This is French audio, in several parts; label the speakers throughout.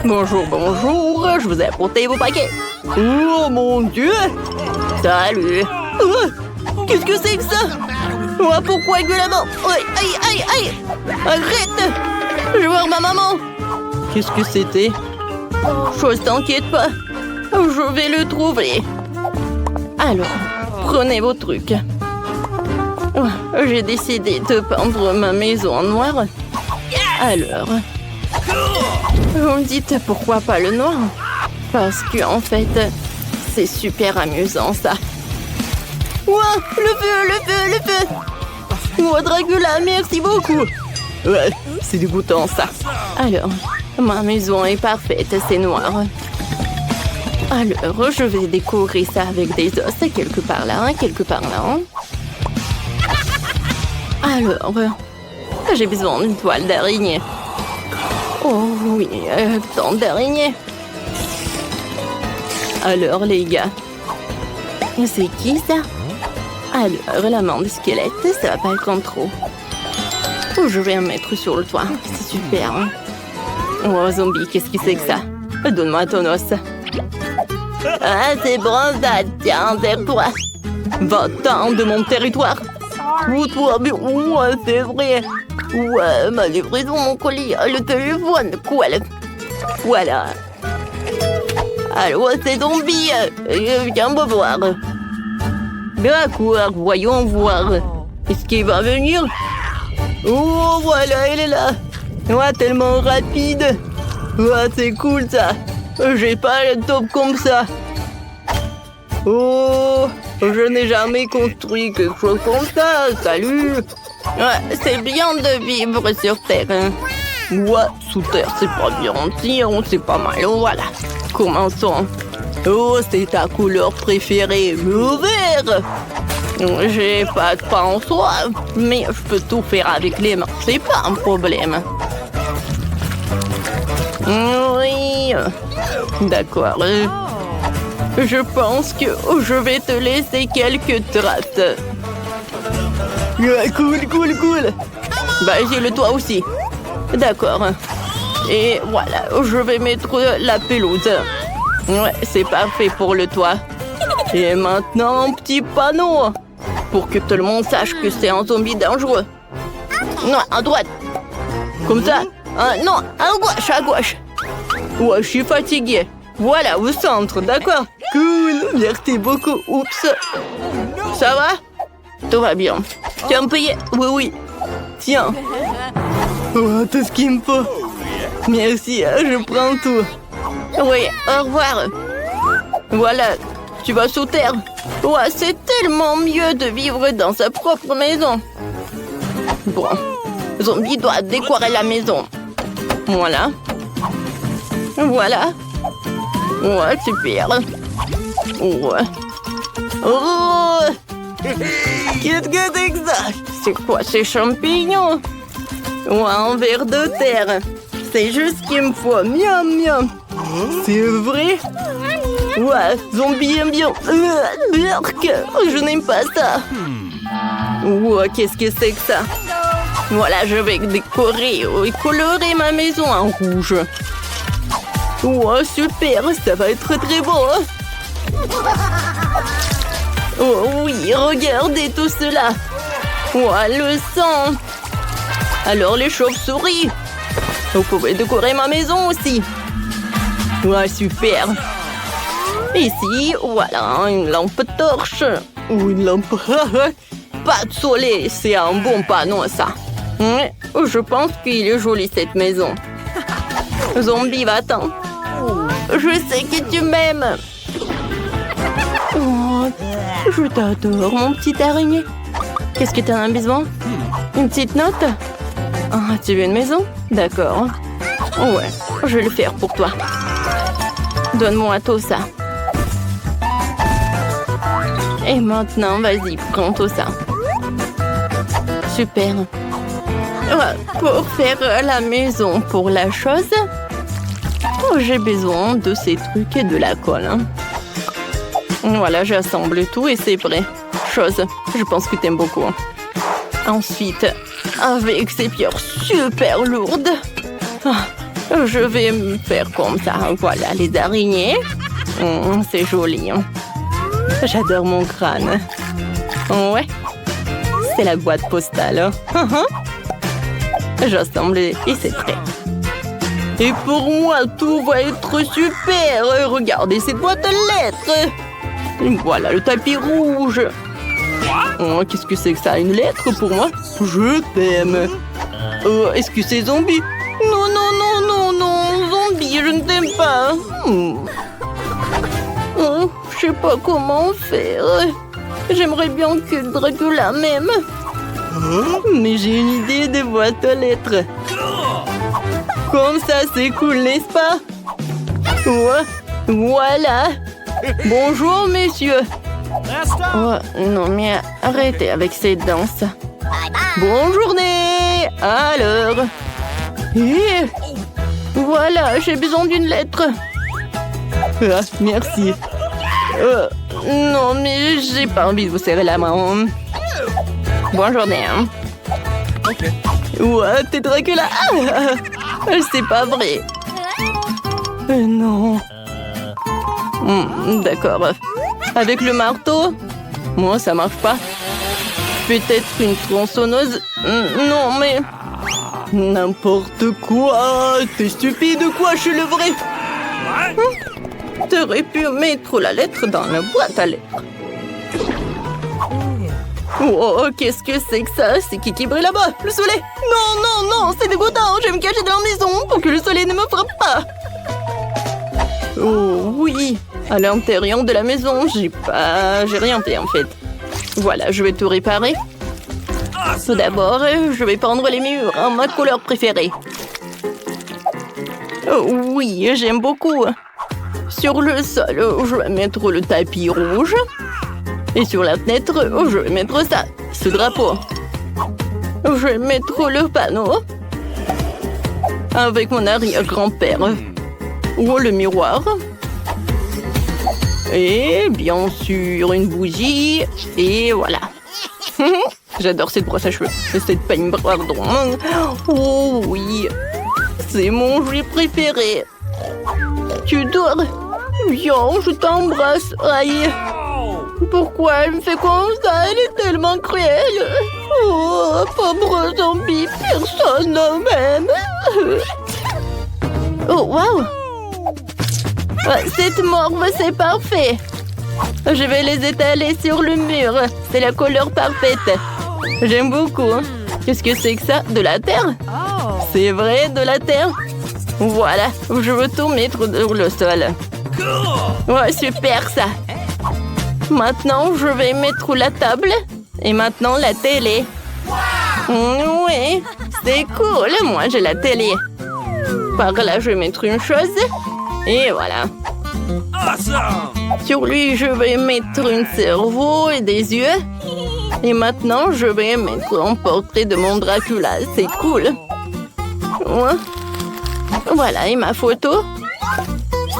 Speaker 1: Bonjour, bonjour, je vous ai apporté vos paquets. Oh mon Dieu! Salut! Qu'est-ce que c'est que ça? Pourquoi violemment? Aïe, aïe, aïe, aïe! Arrête! Je vais voir ma maman! Qu'est-ce que c'était? Chose, t'inquiète pas. Je vais le trouver. Alors, prenez vos trucs. J'ai décidé de peindre ma maison en noir. Alors, vous me dites pourquoi pas le noir? Parce que en fait, c'est super amusant ça. Ouah, le feu, le feu, le feu! Oh, Dracula, merci beaucoup! Ouais, c'est dégoûtant ça. Alors, ma maison est parfaite, c'est noir. Alors, je vais décorer ça avec des os, quelque part là, quelque part là. Alors, j'ai besoin d'une toile d'araignée. Oh oui, tant d'araignées. Alors, les gars, c'est qui ça? Alors, la main de squelette, ça va pas être en trop. Oh, je vais en mettre sur le toit, c'est super. Hein? Oh, zombie, qu'est-ce que c'est que ça? Donne-moi ton os. Ah, c'est bronzade, tiens, serre-toi. Va-t'en de mon territoire. Oh, toi, mais ouais, c'est vrai. Ouais, ma livraison, mon colis, le téléphone, quoi, voilà. Alors, c'est zombie, viens me voir. D'accord, voyons voir. Est-ce qu'il va venir? Oh, voilà, elle est là. Ouais, tellement rapide. Ouais, c'est cool, ça. J'ai pas le top comme ça. Oh, je n'ai jamais construit quelque chose comme ça. Salut. Ouais, c'est bien de vivre sur Terre. Hein. Ouais, sous terre, c'est pas bien. Si, c'est pas mal. Voilà. Commençons. Oh, c'est ta couleur préférée, le vert. J'ai pas de pain en soi, mais je peux tout faire avec les mains. C'est pas un problème. Oui. D'accord. Je pense que je vais te laisser quelques traces. Cool, cool, cool. Bah, j'ai le toit aussi. D'accord. Et voilà, je vais mettre la pelouse. Ouais, c'est parfait pour le toit. Et maintenant, un petit panneau. Pour que tout le monde sache que c'est un zombie dangereux. Non, à droite. Comme ça. Non, à gauche, à gauche. Ouais, je suis fatiguée. Voilà, au centre, d'accord. Cool, merci beaucoup. Oups. Ça va? Tout va bien. Tu as payé? Oui, oui. Tiens. Oh, tout ce qu'il me faut. Merci, je prends tout. Oui, au revoir. Voilà, tu vas sous terre. Ouais, c'est tellement mieux de vivre dans sa propre maison. Bon, zombie doit décorer la maison. Voilà. Voilà. Ouais, super. Ouais. Oh! Qu'est-ce que c'est que ça? C'est quoi ces champignons? Ouais, un ver de terre. C'est juste ce qu'il me faut. Miam, miam. C'est vrai? Ouais, zombie aime bien. Je n'aime pas ça. Ouais, qu'est-ce que c'est que ça? Voilà, je vais décorer et colorer ma maison en rouge. Ouais, super, ça va être très beau. Oh oui, regardez tout cela. Ouais, le sang. Alors les chauves-souris. Vous pouvez décorer ma maison aussi. Ouais, super. Ici, voilà, une lampe torche. Ou une lampe... Pas de soleil, c'est un bon panneau, ça. Je pense qu'il est joli, cette maison. Zombie, va-t'en. Je sais que tu m'aimes. Oh, je t'adore, mon petit araignée. Qu'est-ce que tu en as besoin? Une petite note? Ah, tu veux une maison? D'accord. Ouais, je vais le faire pour toi. Donne-moi tout ça. Et maintenant, vas-y, prends tout ça. Super. Pour faire la maison pour la chose, j'ai besoin de ces trucs et de la colle. Hein. Voilà, j'assemble tout et c'est prêt. Chose, je pense que t'aimes beaucoup. Ensuite, avec ces pierres super lourdes, Je vais me faire comme ça. Voilà, les araignées. C'est joli. J'adore mon crâne. Ouais. C'est la boîte postale. J'assemble et c'est prêt. Et pour moi, tout va être super. Regardez cette boîte à lettres. Voilà le tapis rouge. Oh, qu'est-ce que c'est que ça? Une lettre pour moi? Je t'aime. Est-ce que c'est zombie? Non, non, non, non, non. Zombie, je ne t'aime pas. Je sais pas comment faire. J'aimerais bien que Dracula m'aime. Mais j'ai une idée de boîte aux lettres. Comme ça, c'est cool, n'est-ce pas? Ouais. Voilà. Bonjour, messieurs. Oh, non, mais arrêtez avec ces danses. Bonne journée. Alors. Et voilà, j'ai besoin d'une lettre. Ah, merci. Non, mais j'ai pas envie de vous serrer la main. Bonne journée. Ouais, t'es Dracula. C'est pas vrai. Non. D'accord. Avec le marteau? Moi, ça marche pas. Peut-être une tronçonneuse? Non, mais... N'importe quoi. T'es stupide ou quoi? Je suis le vrai. T'aurais pu mettre la lettre dans la boîte à lettres. Oh, qu'est-ce que c'est que ça? C'est qui brille là-bas? Le soleil? Non, non, non, c'est dégoûtant. Je vais me cacher dans la maison pour que le soleil ne me frappe pas. Oh, oui. À l'intérieur de la maison, j'ai rien fait en fait. Voilà, je vais tout réparer. Tout d'abord, je vais peindre les murs en ma couleur préférée. Oh, oui, j'aime beaucoup. Sur le sol, je vais mettre le tapis rouge. Et sur la fenêtre, je vais mettre ça, ce drapeau. Je vais mettre le panneau avec mon arrière-grand-père. Ou le miroir. Et bien sûr, une bougie. Et voilà. J'adore cette brosse à cheveux. Et cette peigne, pardon. Oh oui. C'est mon jouet préféré. Tu dors? Viens, je t'embrasse. Aïe. Pourquoi elle me fait comme ça? Elle est tellement cruelle. Oh, pauvre zombie. Personne ne m'aime. Oh, waouh. Cette morve, c'est parfait. Je vais les étaler sur le mur. C'est la couleur parfaite. J'aime beaucoup. Qu'est-ce que c'est que ça? De la terre? C'est vrai, de la terre? Voilà, je veux tout mettre sur le sol. Ouais, super ça. Maintenant, je vais mettre la table. Et maintenant, la télé. Oui, c'est cool. Moi, j'ai la télé. Par là, je vais mettre une chose. Et voilà. Sur lui, je vais mettre un cerveau et des yeux. Et maintenant, je vais mettre un portrait de mon Dracula. C'est cool. Ouais. Voilà, et ma photo.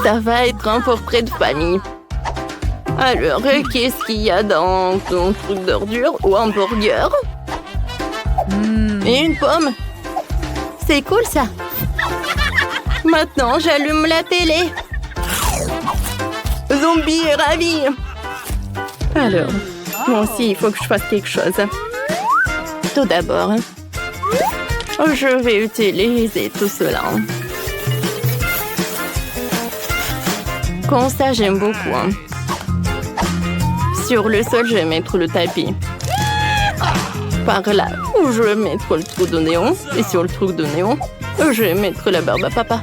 Speaker 1: Ça va être un portrait de famille. Alors, qu'est-ce qu'il y a dans ton truc d'ordure ou un burger? Et une pomme. C'est cool, ça. Maintenant, j'allume la télé. Zombie est ravi. Alors, moi aussi, il faut que je fasse quelque chose. Tout d'abord, je vais utiliser tout cela. Comme ça, j'aime beaucoup. Sur le sol, je vais mettre le tapis. Par là, je vais mettre le trou de néon. Et sur le trou de néon, je vais mettre la barbe à papa.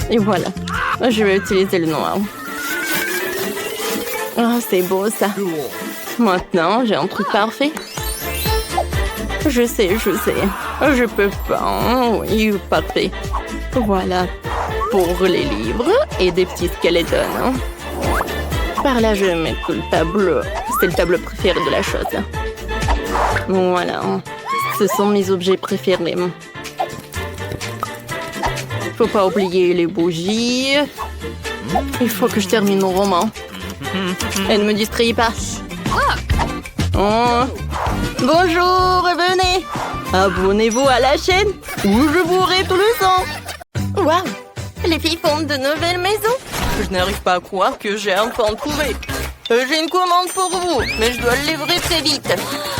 Speaker 1: Et voilà. Je vais utiliser le noir. Oh, c'est beau ça. Maintenant, j'ai un truc parfait. Je sais. Je peux pas. Oui, parfait. Voilà. Pour les livres et des petits skeletons. Par là, je vais mettre le tableau. C'est le tableau préféré de la chose. Voilà. Ce sont mes objets préférés. Faut pas oublier les bougies. Il faut que je termine mon roman. Et ne me distrayez pas. Oh. Bonjour, venez. Abonnez-vous à la chaîne ou je bourrai tout le sang. Waouh! Les filles fondent de nouvelles maisons. Je n'arrive pas à croire que j'ai enfin trouvé. J'ai une commande pour vous, mais je dois le livrer très vite.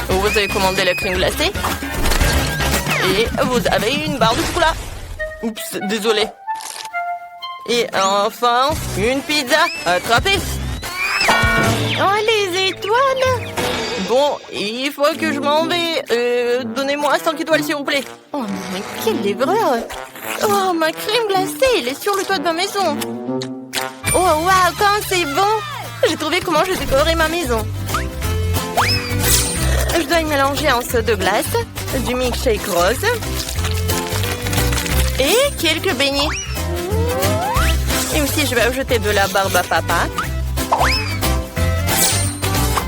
Speaker 1: Vous avez commandé la crème glacée. Et vous avez une barre de chocolat. Oups, désolé. Et enfin, une pizza. Attrapée. Oh, les étoiles! Bon, il faut que je m'en vais. Donnez-moi 5 étoiles, s'il vous plaît. Oh, mais quel livreur! Oh, ma crème glacée, elle est sur le toit de ma maison. Oh, waouh, quand c'est bon! J'ai trouvé comment je décorerai ma maison. Je dois y mélanger un seau de glace, du milkshake rose et quelques beignets. Et aussi, je vais ajouter de la barbe à papa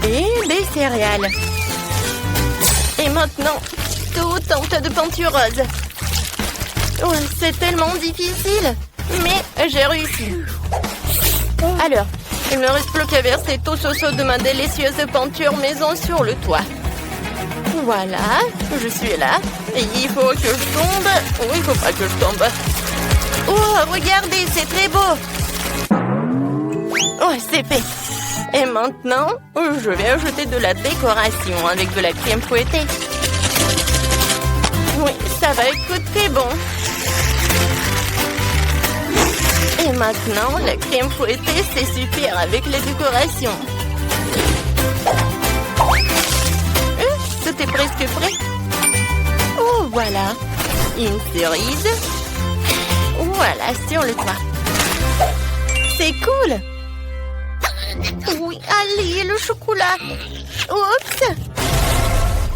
Speaker 1: et des céréales. Et maintenant, tout un tas de peinture rose. Oh, c'est tellement difficile, mais j'ai réussi. Alors, il ne me reste plus qu'à verser tout ce seau de ma délicieuse peinture maison sur le toit. Voilà, je suis là. Et il faut que je tombe. Oh, il faut pas que je tombe. Oh, regardez, c'est très beau. Oh, c'est fait. Et maintenant, je vais ajouter de la décoration avec de la crème fouettée. Oui, ça va être très bon. Et maintenant, la crème fouettée, c'est super avec les décorations. Tout est presque prêt. Oh, voilà. Une cerise. Voilà, sur le toit. C'est cool. Oui, allez, le chocolat. Oups.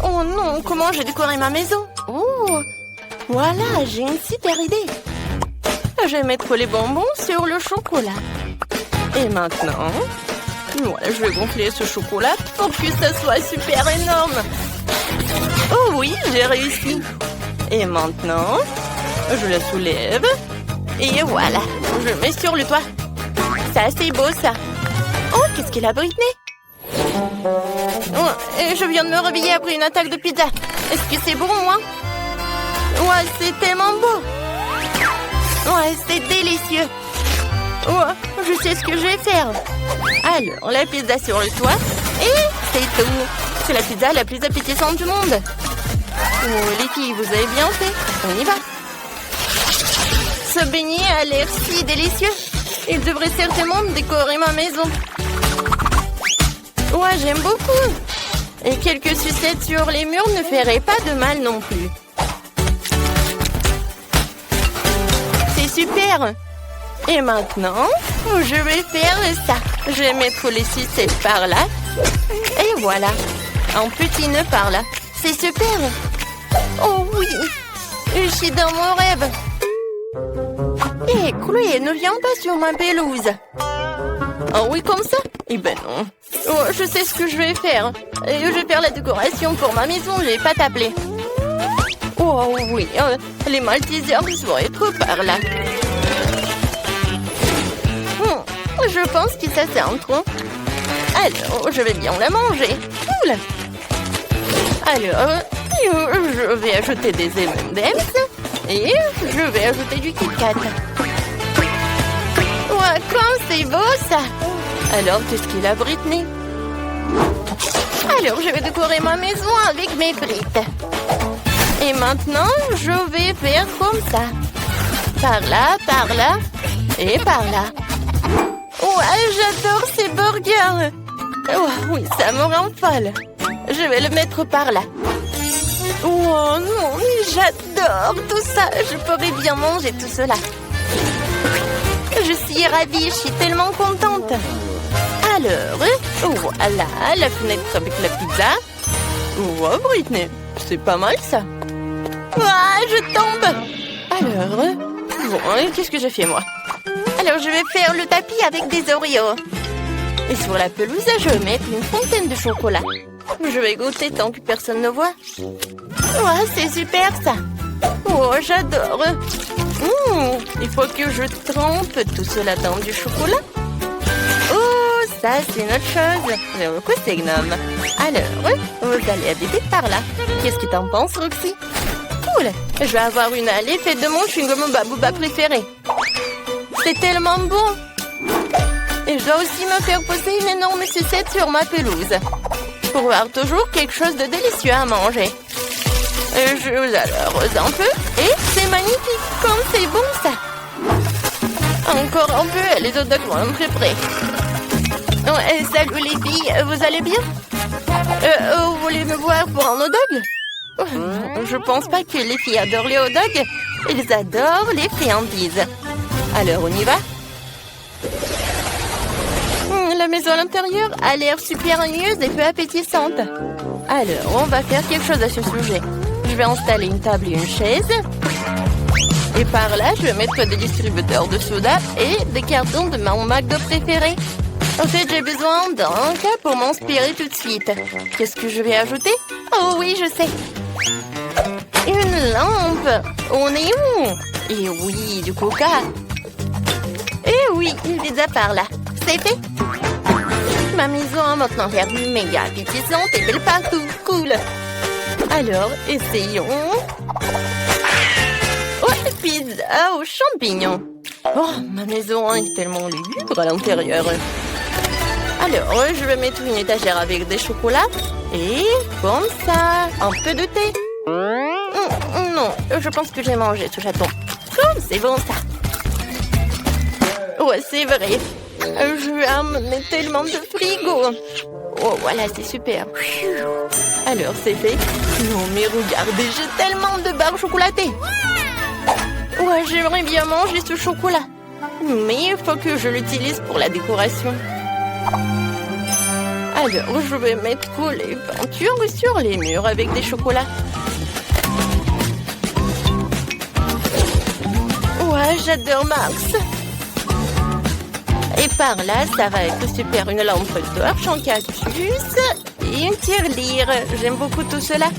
Speaker 1: Oh non, comment j'ai décoré ma maison? Oh, voilà, j'ai une super idée. Je vais mettre les bonbons sur le chocolat. Et maintenant, voilà, je vais gonfler ce chocolat pour que ça soit super énorme. Oh oui, j'ai réussi. Et maintenant, je la soulève. Et voilà, je mets sur le toit. Ça, c'est beau, ça. Oh, qu'est-ce qu'il a, Britney? Oh, et je viens de me réveiller après une attaque de pizza. Est-ce que c'est bon, moi? Ouais, c'est tellement beau. Ouais, c'est délicieux. Oh, je sais ce que je vais faire. Alors, la pizza sur le toit. Et c'est tout. C'est la pizza la plus appétissante du monde. Oh, les filles, vous avez bien fait. On y va. Ce beignet a l'air si délicieux. Il devrait certainement décorer ma maison. Ouais, j'aime beaucoup. Et quelques sucettes sur les murs ne feraient pas de mal non plus. C'est super. Et maintenant, je vais faire ça. Je vais mettre les sucettes par là. Et voilà. Un petit nœud par là. C'est super. Oh oui. Je suis dans mon rêve. Hé, Chloé, ne viens pas sur ma pelouse. Oh oui, comme ça? Eh ben non. Oh, je sais ce que je vais faire. Je vais faire la décoration pour ma maison. Je vais pas t'appeler. Oh oui, les Maltesers vont être par là. Je pense que ça c'est un trou. Alors, je vais bien la manger. Cool. Alors, je vais ajouter des M&M's et je vais ajouter du Kit Kat. Ouais, comme c'est beau ça. Alors, qu'est-ce qu'il a, Britney? Alors, je vais décorer ma maison avec mes frites. Et maintenant, je vais faire comme ça. Par là, et par là. Ouais, j'adore ces burgers. Oh, oui, ça me rend folle. Je vais le mettre par là. Oh non, mais j'adore tout ça. Je pourrais bien manger tout cela. Je suis ravie, je suis tellement contente. Alors, voilà, la fenêtre avec la pizza. Oh, Britney, c'est pas mal ça. Ah, je tombe. Alors, bon, qu'est-ce que j'ai fait moi? Alors, je vais faire le tapis avec des Oreos. Et sur la pelouse, je vais mettre une fontaine de chocolat. Je vais goûter tant que personne ne voit. Ouais, c'est super ça. Oh, j'adore. Il faut que je trempe tout cela dans du chocolat. Oh, ça, c'est une autre chose. Le côté gnome. Alors, vous allez habiter par là. Qu'est-ce que t'en penses, Roxy? cool. Je vais avoir une allée faite de mon chewing-gum Booba préféré. C'est tellement bon. Et je dois aussi me faire poser une énorme sucette sur ma pelouse. Pour avoir toujours quelque chose de délicieux à manger. Je l'arrose un peu. Et c'est magnifique. Comme c'est bon ça. Encore un peu, les hot dogs vont être prêts. Salut les filles, vous allez bien? Vous voulez me voir pour un hot dog? Je pense pas que les filles adorent les hot dogs. Ils adorent les friandises. Alors on y va? La maison à l'intérieur a l'air super ennuyeuse et peu appétissante. Alors on va faire quelque chose à ce sujet. Je vais installer une table et une chaise. Et par là, je vais mettre des distributeurs de soda et des cartons de mon McDo préféré. En fait, j'ai besoin d'un cas pour m'inspirer tout de suite. Qu'est-ce que je vais ajouter? Oh oui, je sais. Une lampe au néon. Et oui, du coca. Et oui, une pizza par là. C'est fait. Ma maison a maintenant l'air méga appétissante et belle partout. Cool. Alors, essayons. Pizza aux champignons. Oh, ma maison est tellement lugubre à l'intérieur. Alors, je vais mettre une étagère avec des chocolats. Et comme ça, un peu de thé. Non, je pense que j'ai mangé ce chaton. Comme c'est bon ça. Ouais, c'est vrai. Je vais amener tellement de frigo. Oh, voilà, c'est super. Alors, c'est fait. Non, mais regardez, j'ai tellement de barres chocolatées. Ouais, j'aimerais bien manger ce chocolat. Mais il faut que je l'utilise pour la décoration. Alors, je vais mettre les peintures sur les murs avec des chocolats. Ouais, j'adore Max. Et par là, ça va être super. Une lampe torche en cactus et une tirelire. J'aime beaucoup tout cela.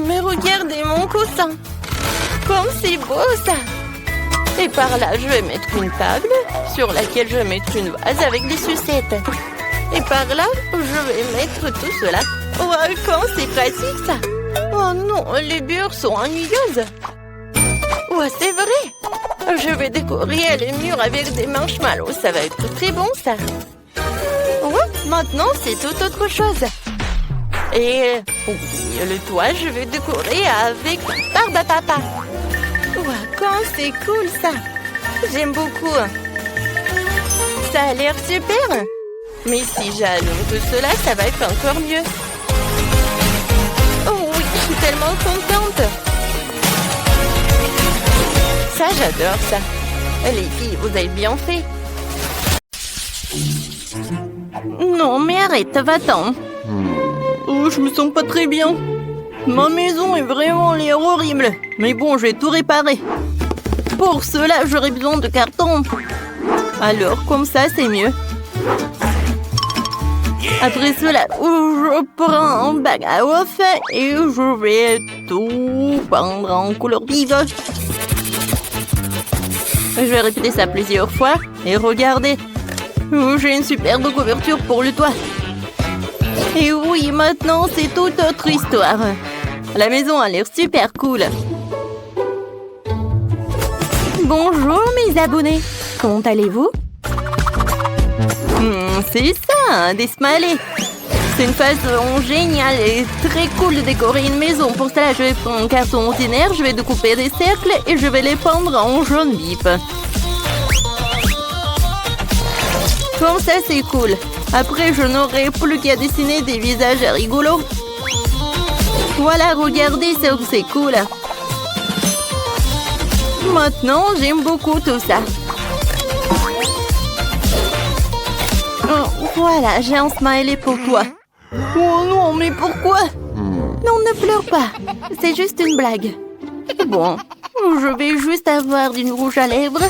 Speaker 1: Mais regardez mon coussin. Comme c'est beau ça! Et par là, je vais mettre une table sur laquelle je vais mettre une vase avec des sucettes. Et par là, je vais mettre tout cela. Oh, quand c'est pratique ça! Oh non, les murs sont ennuyeuses. Oh, c'est vrai! Je vais décorer les murs avec des marshmallows. Ça va être très bon ça. Oh, maintenant, c'est tout autre chose. Et oui, le toit, je vais décorer avec barbe à papa. Wow, quand c'est cool ça! J'aime beaucoup. Ça a l'air super. Mais si j'allume tout cela, ça va être encore mieux. Oh oui, je suis tellement contente. Ça, j'adore ça. Les filles, vous avez bien fait. Non, mais arrête, va-t'en. Oh, je me sens pas très bien. Ma maison est vraiment l'air horrible. Mais bon, je vais tout réparer. Pour cela, j'aurai besoin de carton. Alors, comme ça, c'est mieux. Après cela, je prends un bac à off et je vais tout peindre en couleur vive. Je vais répéter ça plusieurs fois. Et regardez, j'ai une superbe couverture pour le toit. Et oui, maintenant, c'est toute autre histoire. La maison a l'air super cool. Bonjour, mes abonnés. Comment allez-vous? C'est ça, des smileys. C'est une façon géniale et très cool de décorer une maison. Pour cela, je vais prendre un carton ordinaire, je vais découper des cercles et je vais les peindre en jaune vif. Comme ça, c'est cool. Après, je n'aurai plus qu'à dessiner des visages rigolos. Voilà, regardez, c'est cool. Maintenant, j'aime beaucoup tout ça. Oh, voilà, j'ai un smiley pour toi. Oh non, mais pourquoi? Non, ne pleure pas. C'est juste une blague. Bon, je vais juste avoir du rouge à lèvres.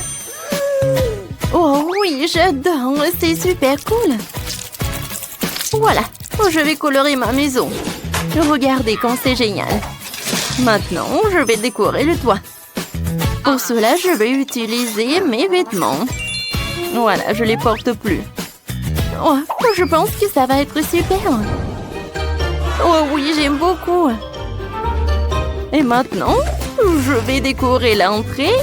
Speaker 1: Oh oui, j'adore. C'est super cool. Voilà, je vais colorer ma maison. Regardez quand c'est génial. Maintenant, je vais décorer le toit. Pour cela, je vais utiliser mes vêtements. Voilà, je les porte plus. Oh, je pense que ça va être super. Oh oui, j'aime beaucoup. Et maintenant, je vais décorer l'entrée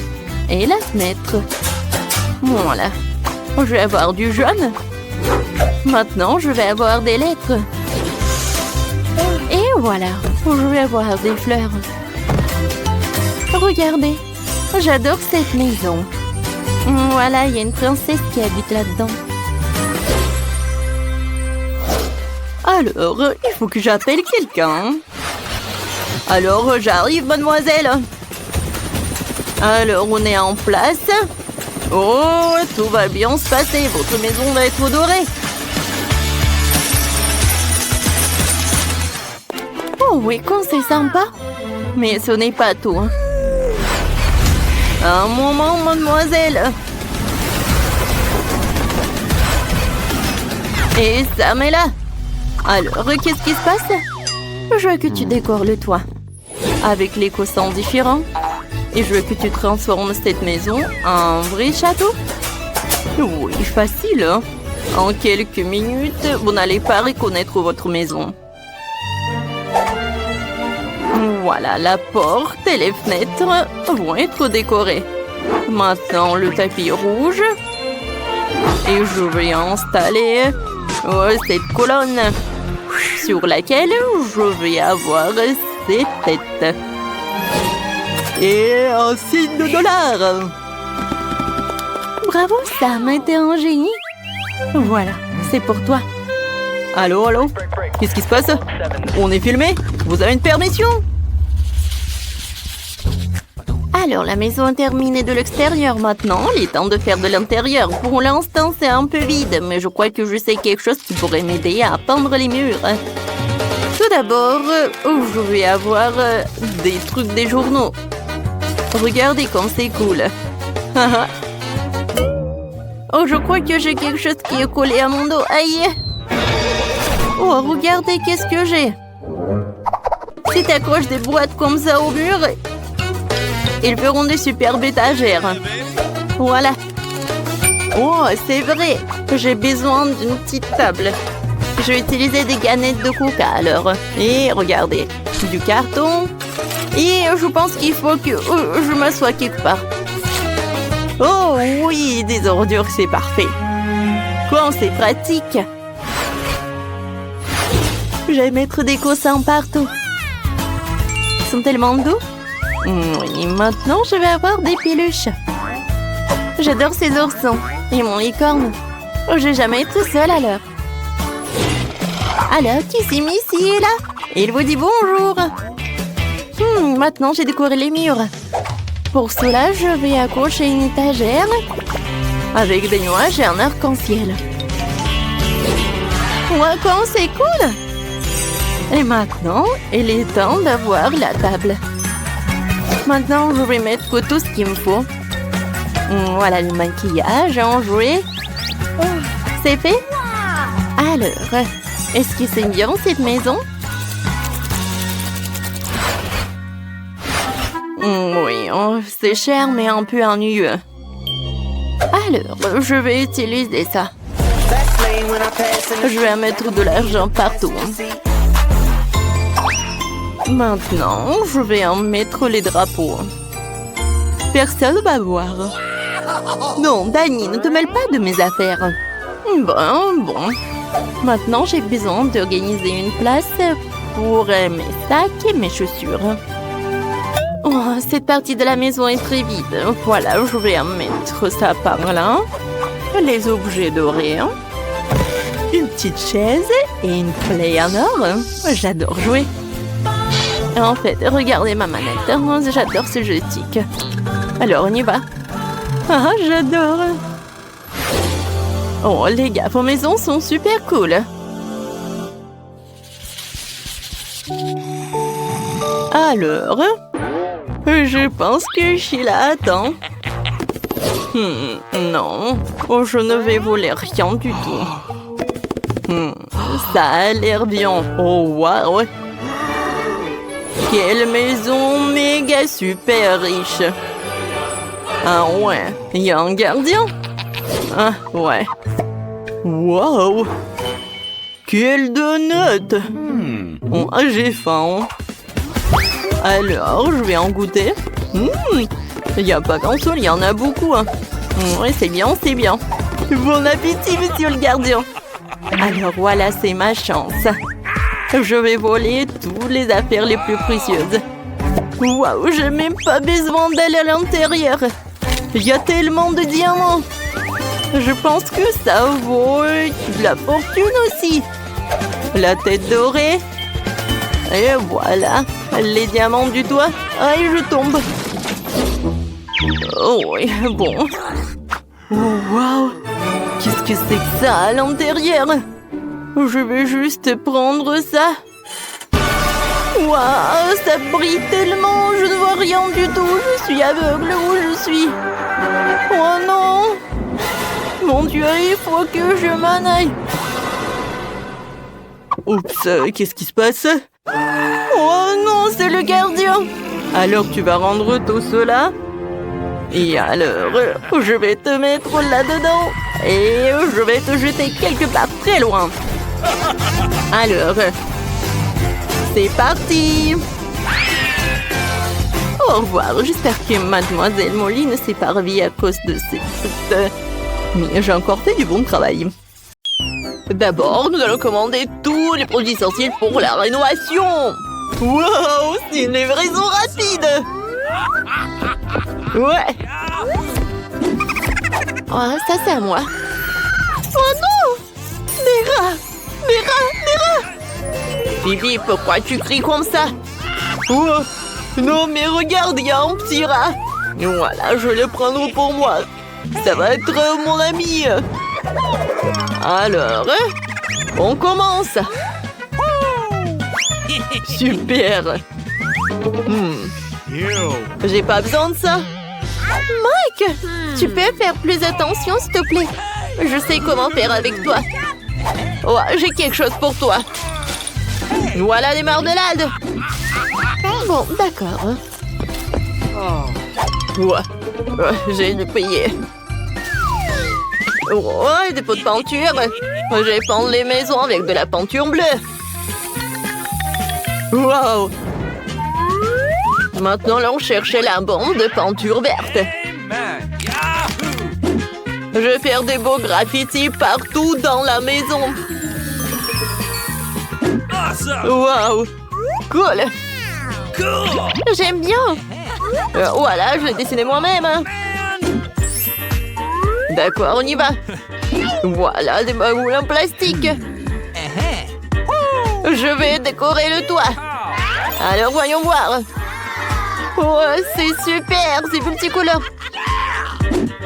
Speaker 1: et la fenêtre. Voilà. Je vais avoir du jaune. Maintenant, je vais avoir des lettres. Et voilà, je vais avoir des fleurs. Regardez, j'adore cette maison. Voilà, il y a une princesse qui habite là-dedans. Alors, il faut que j'appelle quelqu'un. Alors, j'arrive, mademoiselle. Alors, on est en place. Oh, tout va bien se passer. Votre maison va être dorée. Oh oui, quand c'est sympa. Mais ce n'est pas tout. Hein. Un moment, mademoiselle. Et Sam est là. Alors, qu'est-ce qui se passe? Je veux que tu décores le toit avec les coussins différents. Et je veux que tu transformes cette maison en vrai château. Oui, facile. Hein? En quelques minutes, vous n'allez pas reconnaître votre maison. Voilà, la porte et les fenêtres vont être décorées. Maintenant, le tapis rouge. Et je vais installer cette colonne sur laquelle je vais avoir ces têtes. Et un signe de $. Bravo, Sam, t'es un génie. Voilà, c'est pour toi. Allô, allô? Qu'est-ce qui se passe? On est filmé? Vous avez une permission? Alors, la maison est terminée de l'extérieur maintenant. Il est temps de faire de l'intérieur. Pour l'instant, c'est un peu vide, mais je crois que je sais quelque chose qui pourrait m'aider à peindre les murs. Tout d'abord, je vais avoir des trucs des journaux. Regardez comme c'est cool. Oh, je crois que j'ai quelque chose qui est collé à mon dos. Aïe! Oh, regardez qu'est-ce que j'ai. Si tu accroches des boîtes comme ça au mur, ils feront des superbes étagères. Voilà. Oh, c'est vrai. J'ai besoin d'une petite table. Je vais utiliser des canettes de coca alors. Et regardez, du carton. Et je pense qu'il faut que je m'assoie quelque part. Oh oui, des ordures, c'est parfait. Quand c'est pratique. Je vais mettre des coussins partout. Ils sont tellement doux. Oui, maintenant je vais avoir des peluches. J'adore ces oursons et mon licorne. Je vais jamais être seule alors. Alors, qui s'est mis ici et là? Il vous dit bonjour. Maintenant j'ai décoré les murs. Pour cela, je vais accrocher une étagère avec des nuages et un arc-en-ciel. Ouais, quand c'est cool! Et maintenant, il est temps d'avoir la table. Maintenant, je vais mettre tout ce qu'il me faut. Voilà le maquillage, en jouet. C'est fait? Alors, est-ce que c'est bien cette maison? Oui, c'est cher mais un peu ennuyeux. Alors, je vais utiliser ça. Je vais mettre de l'argent partout. Maintenant, je vais en mettre les drapeaux. Personne ne va voir. Non, Danny, ne te mêle pas de mes affaires. Bon. Maintenant, j'ai besoin d'organiser une place pour mes sacs et mes chaussures. Oh, cette partie de la maison est très vide. Voilà, je vais en mettre ça par là. Les objets dorés. Une petite chaise et une clé en or. J'adore jouer. En fait, regardez ma manette. J'adore ce joystick. Alors, on y va. Ah, j'adore. Oh, les gars, vos maisons sont super cool. Alors, je pense que Sheila attend. Non, je ne vais voler rien du tout. Ça a l'air bien. Oh, waouh! Quelle maison méga super riche! Ah ouais, il y a un gardien? Ah ouais. Waouh! Quelle donut! Oh, j'ai faim. Alors, je vais en goûter. Il n'y a pas qu'un seul, il y en a beaucoup. Hein. Ouais, c'est bien, c'est bien. Bon appétit, monsieur le gardien. Alors voilà, c'est ma chance. Je vais voler toutes les affaires les plus précieuses. Waouh, j'ai même pas besoin d'aller à l'intérieur. Il y a tellement de diamants. Je pense que ça vaut de la fortune aussi. La tête dorée. Et voilà, les diamants du toit. Ah, et je tombe. Oh oui, bon. Oh, waouh. Qu'est-ce que c'est que ça à l'intérieur? Je vais juste prendre ça. Waouh, ça brille tellement. Je ne vois rien du tout. Je suis aveugle où je suis. Oh non. Mon Dieu, il faut que je m'en aille. Oups, qu'est-ce qui se passe? Oh non, c'est le gardien. Alors tu vas rendre tout cela? Et alors, je vais te mettre là-dedans. Et je vais te jeter quelque part très loin. Alors, c'est parti. Au revoir. J'espère que Mademoiselle Molly ne s'est pas ravie à cause de cette... Mais j'ai encore fait du bon travail. D'abord, nous allons commander tous les produits essentiels pour la rénovation. Wow, c'est une livraison rapide. Ouais. Oh, ça c'est à moi. Oh non! Des rats! Des rats! Des rats! Bibi, pourquoi tu cries comme ça? Oh, non, mais regarde, il y a un petit rat. Voilà, je vais le prendre pour moi. Ça va être mon ami. Alors, on commence. Super. J'ai pas besoin de ça. Mike, tu peux faire plus attention, s'il te plaît? Je sais comment faire avec toi. Oh, j'ai quelque chose pour toi. Voilà des marmelades. Bon, d'accord. Ouais, j'ai dû payer. Oh, des pots de peinture. Je vais peindre les maisons avec de la peinture bleue. Wow. Maintenant, allons chercher la bombe de peinture verte. Je vais faire des beaux graffitis partout dans la maison. Wow. Cool. J'aime bien. Voilà, je l'ai dessiné moi-même. D'accord, on y va. Voilà, des bagoules en plastique. Je vais décorer le toit. Alors, voyons voir. Oh, c'est super, c'est multicolore.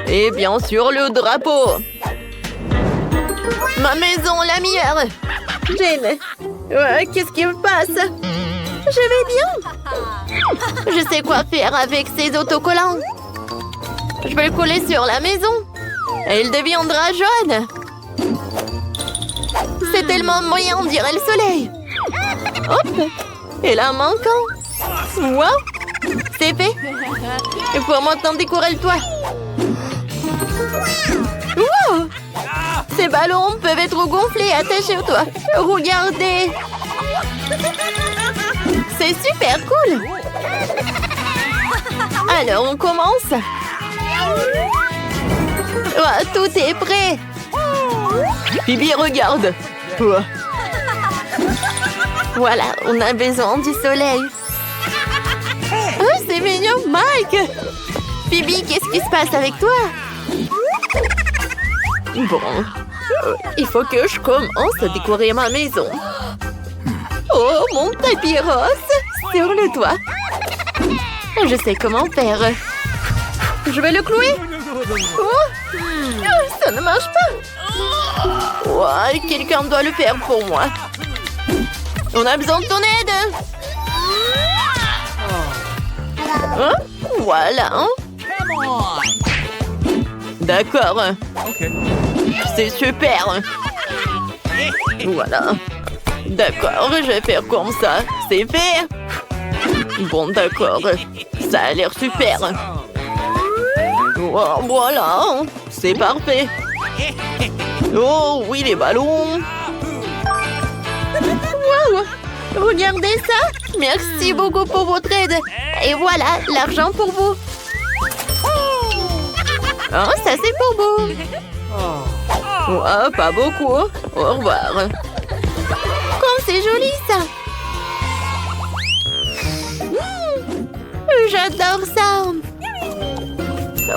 Speaker 1: Et bien sûr, le drapeau. Ma maison, la meilleure. Jane, qu'est-ce qui me passe? Je vais bien. Je sais quoi faire avec ces autocollants. Je vais le coller sur la maison. Et il deviendra jaune. C'est tellement moyen, on dirait le soleil. Hop. Et là, manquant. Wow. C'est fait. Il faut maintenant décorer le toit. Wow. Ces ballons peuvent être gonflés et attachés au toit. Regardez. C'est super cool. Alors, on commence. Oh, tout est prêt. Bibi, regarde. Voilà, on a besoin du soleil. Oh, c'est mignon, Mike. Bibi, qu'est-ce qui se passe avec toi? Bon, il faut que je commence à décorer ma maison. Oh, mon tapis rose sur le toit. Je sais comment faire. Je vais le clouer. Oh, ça ne marche pas. Ouais, quelqu'un doit le faire pour moi. On a besoin de ton aide. Hein? Voilà. D'accord. C'est super. Voilà. D'accord, je vais faire comme ça. C'est fait. Bon, d'accord. Ça a l'air super. Oh, voilà. C'est parfait. Oh, oui, les ballons. Wow. Regardez ça. Merci beaucoup pour votre aide. Et voilà, l'argent pour vous. Oh, ça c'est pour vous. Oh, pas beaucoup. Au revoir. Comme c'est joli ça. J'adore ça.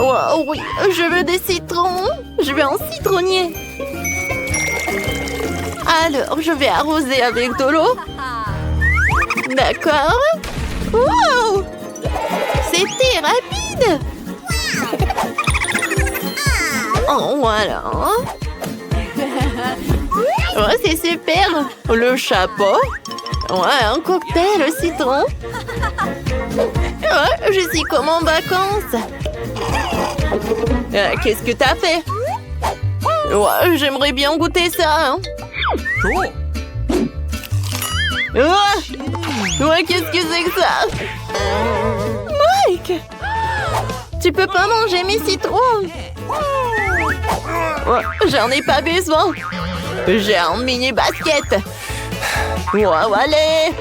Speaker 1: Oh, oui, je veux des citrons. Je veux un citronnier. Alors, je vais arroser avec de l'eau. D'accord. Wow! C'était rapide. Oh, voilà. Oh, c'est super. Le chapeau. Ouais, un cocktail au citron. Oh, je suis comme en vacances. Qu'est-ce que t'as fait? Ouais, j'aimerais bien goûter ça. Hein. Ouais, qu'est-ce que c'est que ça? Mike! Tu peux pas manger mes citrons. Ouais, j'en ai pas besoin. J'ai un mini basket. Ouais, allez.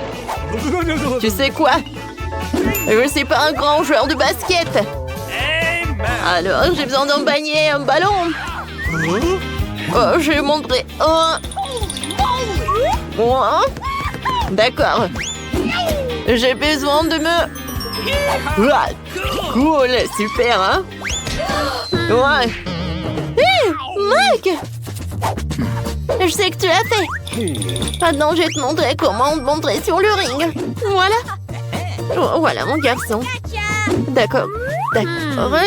Speaker 1: Tu sais quoi? Je suis pas un grand joueur de basket. Alors, j'ai besoin d'un panier, un ballon. Oh, je vais montrer. Oh. D'accord. J'ai besoin de me... Ah, cool, super, hein? Ouais. Hé, Mike! Je sais que tu l'as fait. Maintenant, je vais te montrer comment monter sur le ring. Voilà. Oh, voilà, mon garçon. D'accord. D'accord.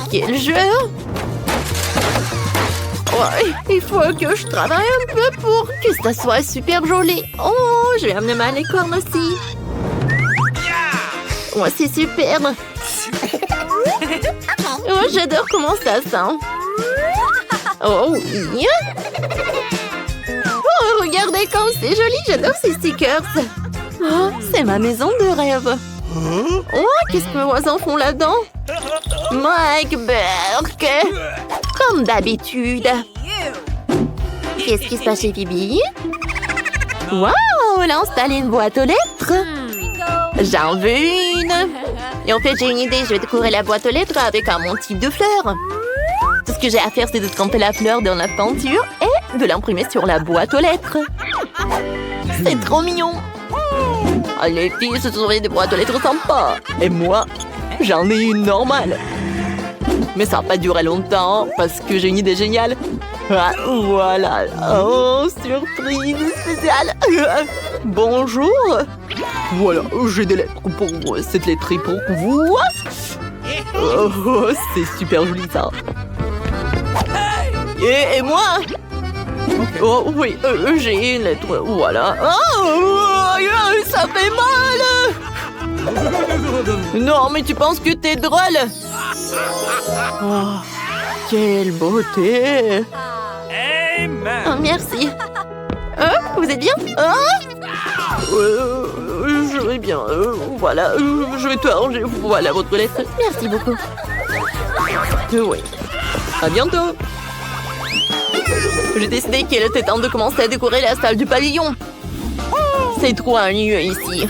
Speaker 1: Quel jeu! Ouais, il faut que je travaille un peu pour que ça soit super joli. Oh, je vais amener ma licorne aussi. Ouais, c'est super. Oh, j'adore comment ça sent. Oh, oui. Oh, regardez comme c'est joli. J'adore ces stickers. Oh, c'est ma maison de rêve. Oh, qu'est-ce que mes voisins font là-dedans? Mike Burke. Comme d'habitude. Qu'est-ce qui se passe chez Phoebe? Wow, elle a installé une boîte aux lettres. J'en veux une. Et en fait, j'ai une idée. Je vais décorer la boîte aux lettres avec un motif de fleurs. Tout ce que j'ai à faire, c'est de tremper la fleur dans la peinture et de l'imprimer sur la boîte aux lettres. C'est trop mignon. Ah, les filles se sont des boîtes aux lettres sympas. Et moi, j'en ai une normale. Mais ça va pas durer longtemps parce que j'ai une idée géniale. Ah, voilà. Oh, surprise spéciale. Bonjour. Voilà, j'ai des lettres pour vous. Cette lettre est pour vous. Oh, c'est super joli ça. Et moi? Oh oui, j'ai une lettre. Voilà. Oh, ça fait mal. Non, mais tu penses que t'es drôle? Oh, quelle beauté! Oh, merci. Vous êtes bien? Je vais bien. Voilà, je vais tout arranger. Voilà votre lettre. Merci beaucoup. Oui. À bientôt. J'ai décidé qu'il était temps de commencer à décorer la salle du pavillon. C'est trop ennuyeux ici.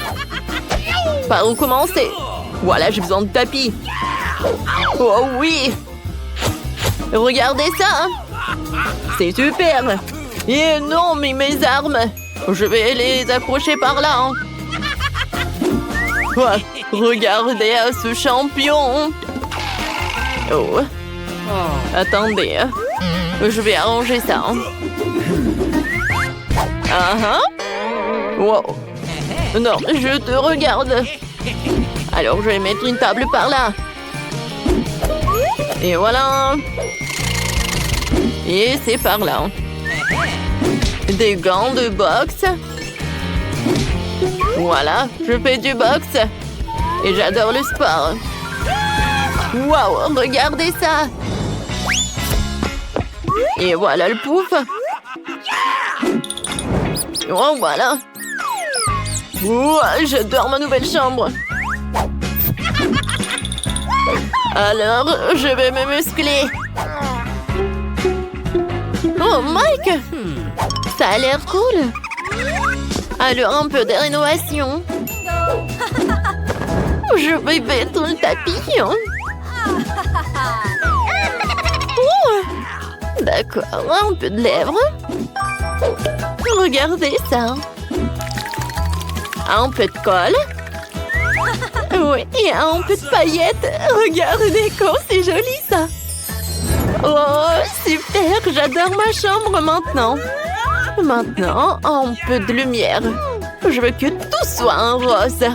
Speaker 1: Par où commencer? Voilà, j'ai besoin de tapis. Oh oui! Regardez ça! C'est super! Et non, mais mes armes! Je vais les accrocher par là. Ouais, regardez ce champion! Oh! Attendez, je vais arranger ça. Wow! Non, je te regarde. Alors, je vais mettre une table par là. Et voilà. Et c'est par là. Des gants de boxe. Voilà, je fais du boxe. Et j'adore le sport. Waouh, regardez ça. Et voilà le pouf. Oh, voilà. Ouah, j'adore ma nouvelle chambre. Alors, je vais me muscler. Oh, Mike! Ça a l'air cool. Alors, un peu de rénovation. Je vais mettre le tapis. Oh, d'accord, un peu de lèvres. Regardez ça. Un peu de colle. Oui, et un peu de paillettes. Regardez comme c'est joli ça. Oh, super, j'adore ma chambre maintenant. Maintenant, un peu de lumière. Je veux que tout soit en rose.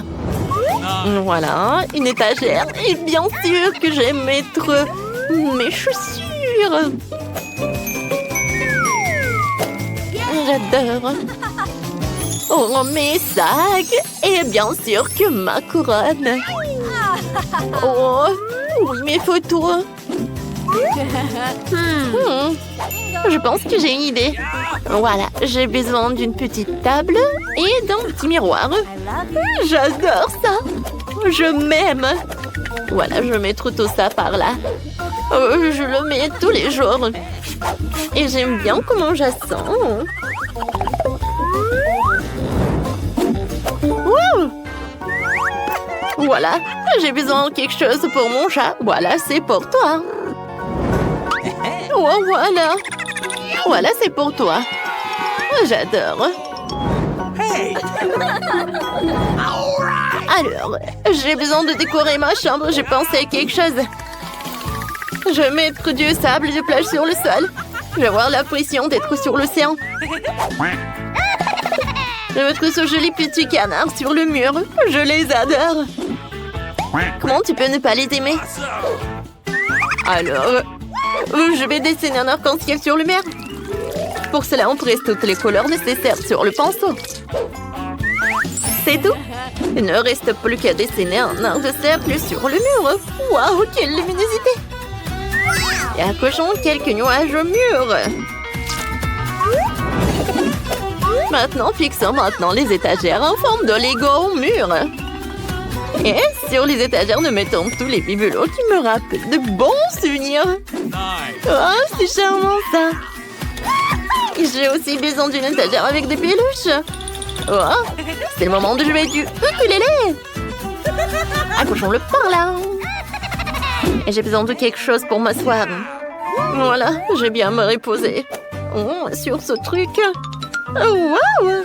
Speaker 1: Voilà, une étagère. Et bien sûr que j'aime mettre mes chaussures. J'adore. Oh, mes sacs. Et bien sûr que ma couronne. Oh, oui, mes photos. Je pense que j'ai une idée. Voilà, j'ai besoin d'une petite table et d'un petit miroir. J'adore ça. Je m'aime. Voilà, je mets tout ça par là. Je le mets tous les jours. Et j'aime bien comment je sens. Wow. Voilà, j'ai besoin de quelque chose pour mon chat. Voilà, c'est pour toi. Oh, voilà. Voilà, c'est pour toi. J'adore. Alors, j'ai besoin de décorer ma chambre. J'ai pensé à quelque chose. Je vais mettre du sable de plage sur le sol. Je vais avoir l'impression d'être sur l'océan. Je vais mettre ce joli petit canard sur le mur. Je les adore. Comment tu peux ne pas les aimer? Alors, je vais dessiner un arc-en-ciel sur le mur. Pour cela, on presse toutes les couleurs nécessaires sur le pinceau. C'est tout. Il ne reste plus qu'à dessiner un arc de cercle sur le mur. Waouh, quelle luminosité! Et accrochons quelques nuages au mur. Maintenant, fixons les étagères en forme de Lego au mur. Et sur les étagères, nous mettons tous les bibelots qui me rappellent de bons souvenirs. Oh, c'est charmant ça. J'ai aussi besoin d'une étagère avec des peluches. Oh, c'est le moment de jouer du ukulélé. Accrochons-le par là. Et j'ai besoin de quelque chose pour m'asseoir. Voilà, j'ai bien me reposer. Oh, sur ce truc. Oh, wow.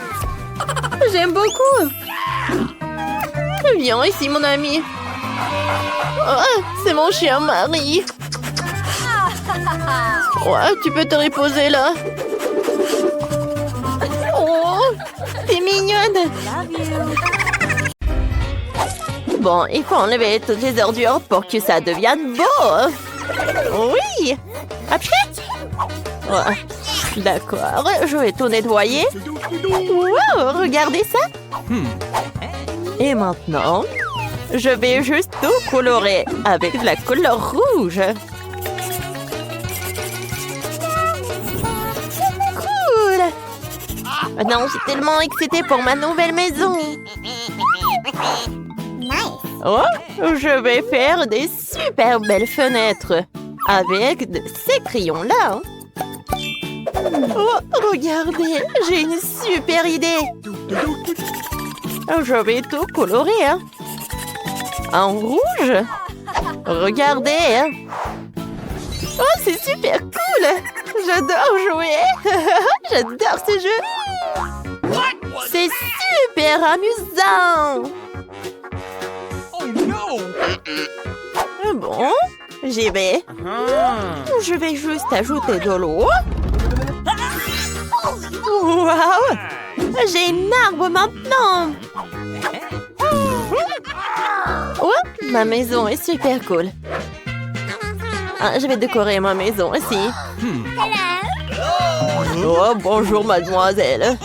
Speaker 1: J'aime beaucoup. Viens ici, mon ami. Oh, c'est mon chien Marie. Ouais, tu peux te reposer là. Oh, t'es mignonne. Bon, il faut enlever toutes les ordures pour que ça devienne beau. Oui. Après. Ouais. D'accord, je vais tout nettoyer. Wow, regardez ça. Et maintenant, je vais juste tout colorer avec de la couleur rouge. Cool. Maintenant, je suis tellement excitée pour ma nouvelle maison. Oh, je vais faire des super belles fenêtres avec ces crayons-là. Oh, regardez, j'ai une super idée. Je vais tout colorer. En rouge. Regardez. Oh, c'est super cool. J'adore jouer. J'adore ce jeu. C'est super amusant. Bon, j'y vais. Je vais juste ajouter de l'eau. Waouh! J'ai une arbre maintenant! Oh, ma maison est super cool. Ah, je vais décorer ma maison aussi. Oh, bonjour, mademoiselle.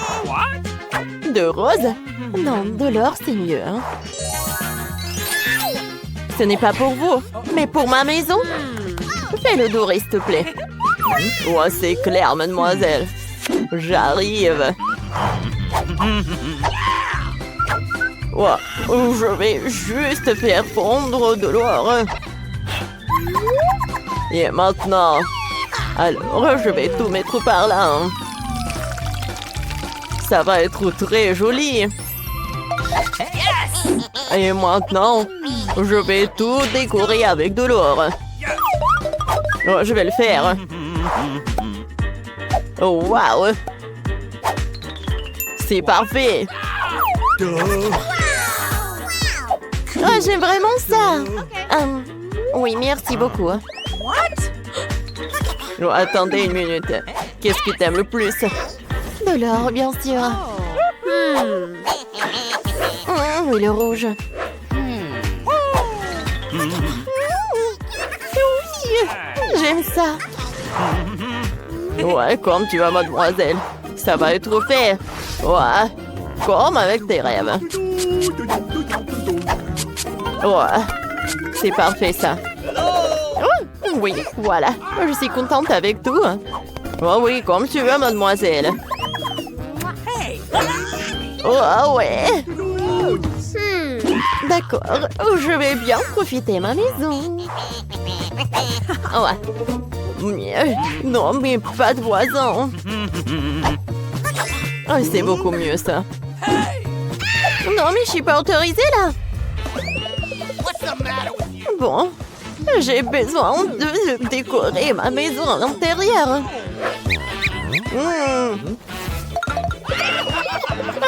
Speaker 1: De rose? Non, de l'or, c'est mieux. Hein? Ce n'est pas pour vous, mais pour ma maison. Fais-le doré, s'il te plaît. Oh, c'est clair, mademoiselle. J'arrive. Oh, je vais juste faire fondre de l'or. Et maintenant, alors je vais tout mettre par là. Ça va être très joli. Et maintenant, je vais tout décorer avec de l'or. Oh, je vais le faire. Oh, waouh! C'est parfait! Oh, j'aime vraiment ça! Oui, merci beaucoup. Oh, attendez une minute. Qu'est-ce que t'aimes le plus? De l'or, bien sûr. Oui, le rouge. Oui, j'aime ça. Ouais, comme tu vas, mademoiselle. Ça va être fait. Ouais, comme avec tes rêves. Ouais, c'est parfait ça. Oh, oui, voilà. Je suis contente avec tout. Oh oui, comme tu veux, mademoiselle. Oh ouais. D'accord, je vais bien profiter de ma maison. Ouais. Non, mais pas de voisins. Oh, c'est beaucoup mieux ça. Non, mais je suis pas autorisée là. Bon, j'ai besoin de décorer ma maison à l'intérieur.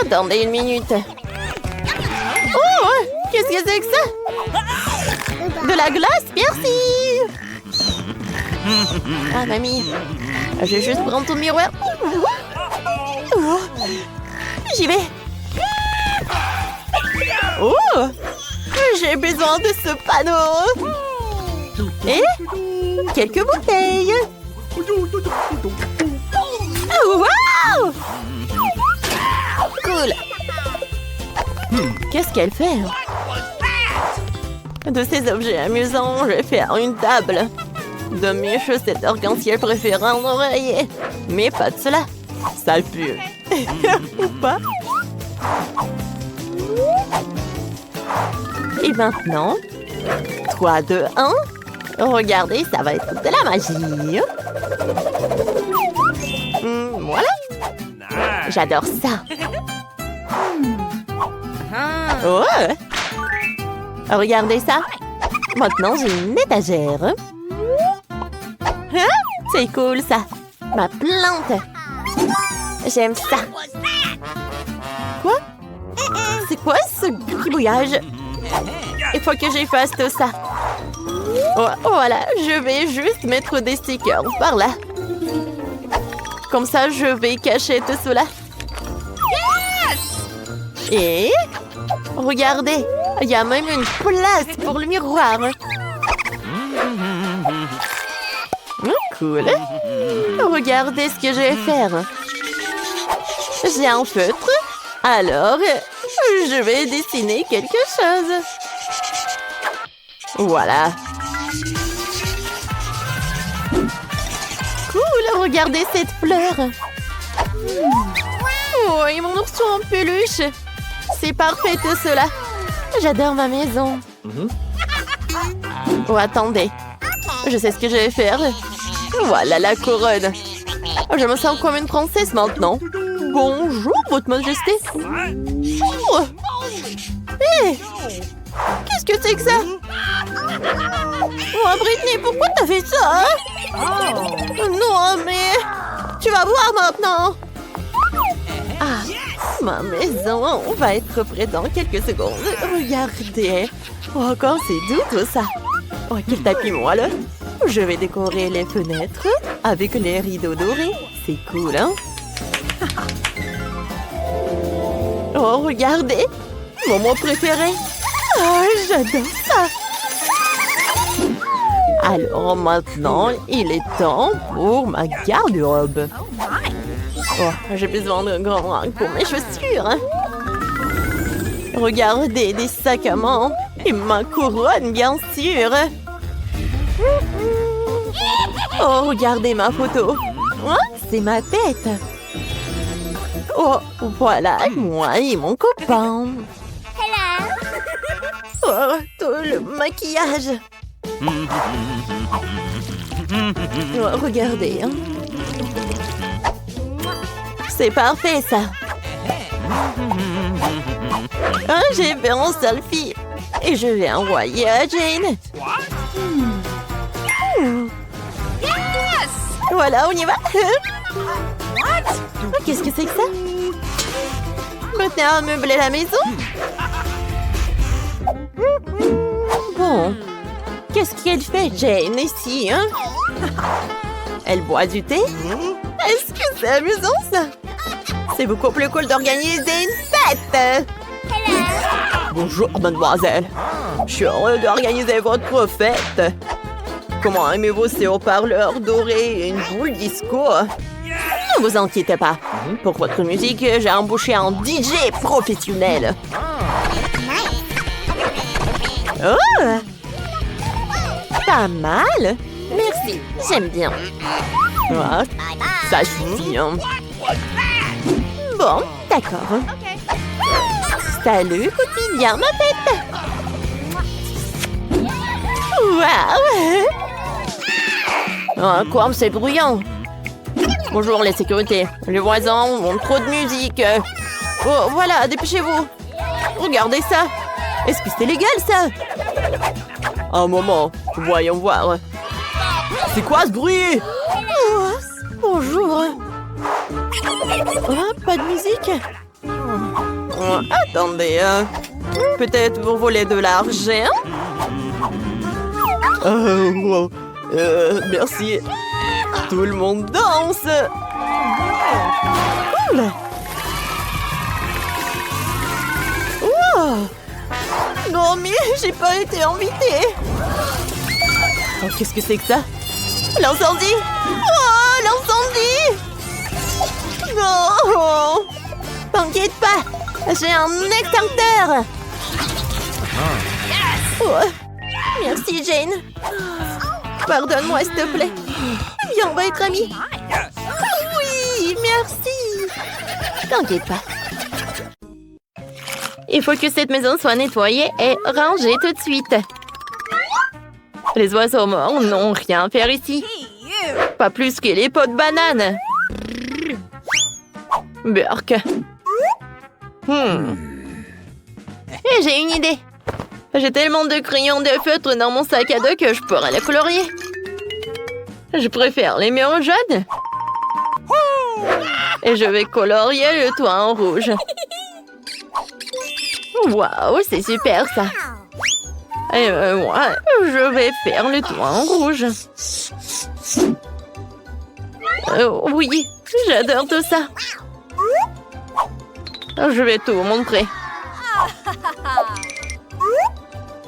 Speaker 1: Attendez une minute. Oh, qu'est-ce que c'est que ça? De la glace, merci. Ah, mamie, je vais juste prendre ton miroir. Oh, j'y vais. Oh, j'ai besoin de ce panneau. Et quelques bouteilles. Oh, wow! Cool. Qu'est-ce qu'elle fait? De ces objets amusants, je vais faire une table. De mes chaussettes arc-en-ciel préférées en oreiller. Mais pas de cela. Ça pue. Ou pas? Et maintenant, 3, 2, 1. Regardez, ça va être de la magie. Voilà. J'adore ça. Oh! Regardez ça. Maintenant, j'ai une étagère. Hein? C'est cool, ça. Ma plante. J'aime ça. Quoi? C'est quoi ce gribouillage? Il faut que j'efface tout ça. Oh, voilà, je vais juste mettre des stickers par là. Comme ça, je vais cacher tout cela. Et regardez, il y a même une place pour le miroir. Cool. Regardez ce que je vais faire. J'ai un feutre. Alors, je vais dessiner quelque chose. Voilà. Cool, regardez cette fleur. Oh, et mon ourson en peluche. C'est parfait tout cela. J'adore ma maison. Oh, attendez. Je sais ce que je vais faire. Voilà la couronne. Je me sens comme une princesse maintenant. Bonjour, votre majesté. Oh. Hey. Qu'est-ce que c'est que ça? Oh, Britney, pourquoi t'as fait ça? Non, mais... Tu vas voir maintenant. Ah, ma maison va être prête dans quelques secondes. Regardez. Oh, quand c'est doux tout ça. Oh, quel tapis moelleux. Je vais décorer les fenêtres avec les rideaux dorés. C'est cool, hein? Oh, regardez. Mon mot préféré. Oh, j'adore ça. Alors maintenant, il est temps pour ma garde-robe. Oh, j'ai besoin d'un grand rack pour mes chaussures. Regardez, des sacs à main. Et ma couronne, bien sûr. Oh, regardez ma photo. Oh, c'est ma tête. Oh, voilà, moi et mon copain. Oh, tout le maquillage. Oh, regardez. Hein. C'est parfait, ça. J'ai fait un selfie. Et je vais envoyer à Jane. Voilà, on y va. Qu'est-ce que c'est que ça? Maintenant, meubler la maison? Bon. Qu'est-ce qu'elle fait, Jane, ici, hein? Elle boit du thé? Est-ce que c'est amusant, ça? C'est beaucoup plus cool d'organiser une fête! Bonjour, mademoiselle. Je suis heureux d'organiser votre fête. Comment aimez-vous ces haut-parleurs dorés et une boule disco? Ne vous inquiétez pas. Pour votre musique, j'ai embauché un DJ professionnel. Oh! Pas mal. Merci, j'aime bien. Ah, ça suffit, hein. Bon, d'accord. Salut, copine, viens ma fête. Waouh! Oh, quoi, c'est bruyant. Bonjour, les sécurités. Les voisins ont trop de musique. Oh, voilà, dépêchez-vous. Regardez ça. Est-ce que c'est légal, ça? Un moment, voyons voir. C'est quoi ce bruit? Oh, bonjour. Oh, pas de musique? Oh, attendez, peut-être vous voulez de l'argent? Merci. Tout le monde danse. Cool. Wow. Non, mais j'ai pas été invitée. Oh, qu'est-ce que c'est que ça? L'incendie! Oh, l'incendie! Non! T'inquiète pas, j'ai un extincteur. Oh. Merci, Jane. Pardonne-moi, s'il te plaît. Viens, on va être amis. Oui, merci. T'inquiète pas. Il faut que cette maison soit nettoyée et rangée tout de suite. Les oiseaux morts n'ont rien à faire ici. Pas plus que les pots de banane. Burk. Et j'ai une idée. J'ai tellement de crayons de feutre dans mon sac à dos que je pourrais les colorier. Je préfère les murs jaunes. Et je vais colorier le toit en rouge. Waouh, c'est super ça. Et moi, je vais faire le toit en rouge. Oui, j'adore tout ça. Je vais tout vous montrer.